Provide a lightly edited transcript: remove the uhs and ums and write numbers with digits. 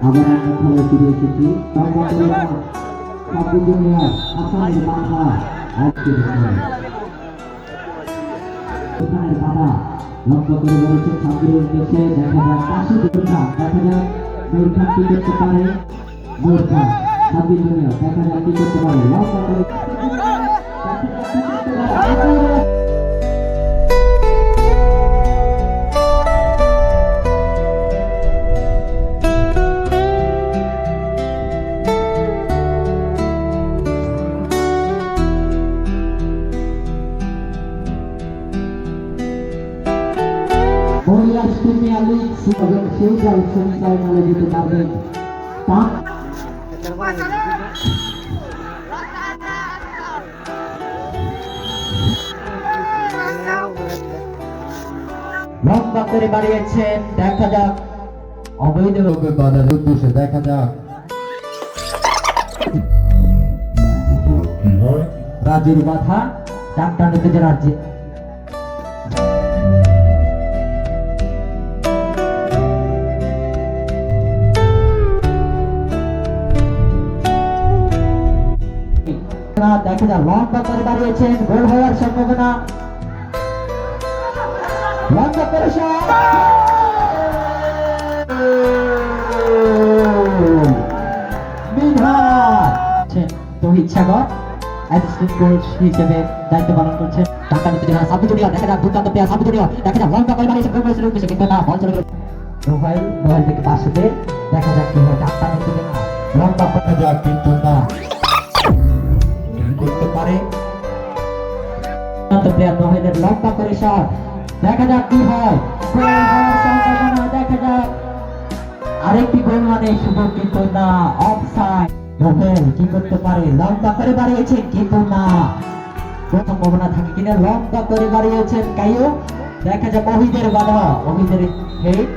আবার আমরা খেলায় ফিরে এসেছি। সাব্বির জুনিয়র হাসানের বাধা ওখানের বাধা লক্ষ্য করে বলেছে সাব্বিরের দেশে। দেখা যাক কাশি দেখা যাক নূর খান কি করতে পারে। নূর খান সাব্বির জুনিয়র দেখা যাক কি করতে পারে। লক্ষ্য করে মহিলা প্রিমিয়ার লিগ এবং সেইটাই সেমিফাইনালে যেতে পারবেন। লম্বা করে বাড়িয়েছেন, দেখা যাক অবৈধভাবে বাধা উদ্দেশ্যে দেখা যাক রাজুর বাধা ডাক্তার নিতে রাজ্যে দেখা যাক লম্বা করে বাড়িয়েছেন, গোল হওয়ার সম্ভাবনা। লম্বা করে তৌহিদ সাগর অ্যাসিস্ট্যান্ট কোচ হিসেবে দায়িত্ব পালন করছেন। ঢাকা নিতে সাব্বির জুনিয়র দেখা যাক দুর্দান্ত প্লেয়ার সাব্বির জুনিয়র দেখা যাক লম্বা করে বাড়িয়েছেন, গোল করেছেন উদ্দেশ্যে কিন্তু না বল চলে গেল মোবাইল থেকে পাশে। দেখা যাক কি হয়, ঢাকা নিতে না লম্বা করে যাক কিন্তু না করতে পারে। প্লেয়ার নোহেলের লম্বা করে শট, দেখা যাক কি হয়, গোল হওয়ার সম্ভাবনা। দেখা যাক আরেকটি গোল মানে সুযোগ কিন্তু না, অফসাইড। নোহেল কি করতে পারে, লম্বা করে বাড়িয়েছেন কিন্তু না, সম্ভাবনা থাকে কিনা। লম্বা করে বাড়িয়েছেন কাইয়ুব, দেখা যাক ওহিদের বাধা, ওহিদের হেড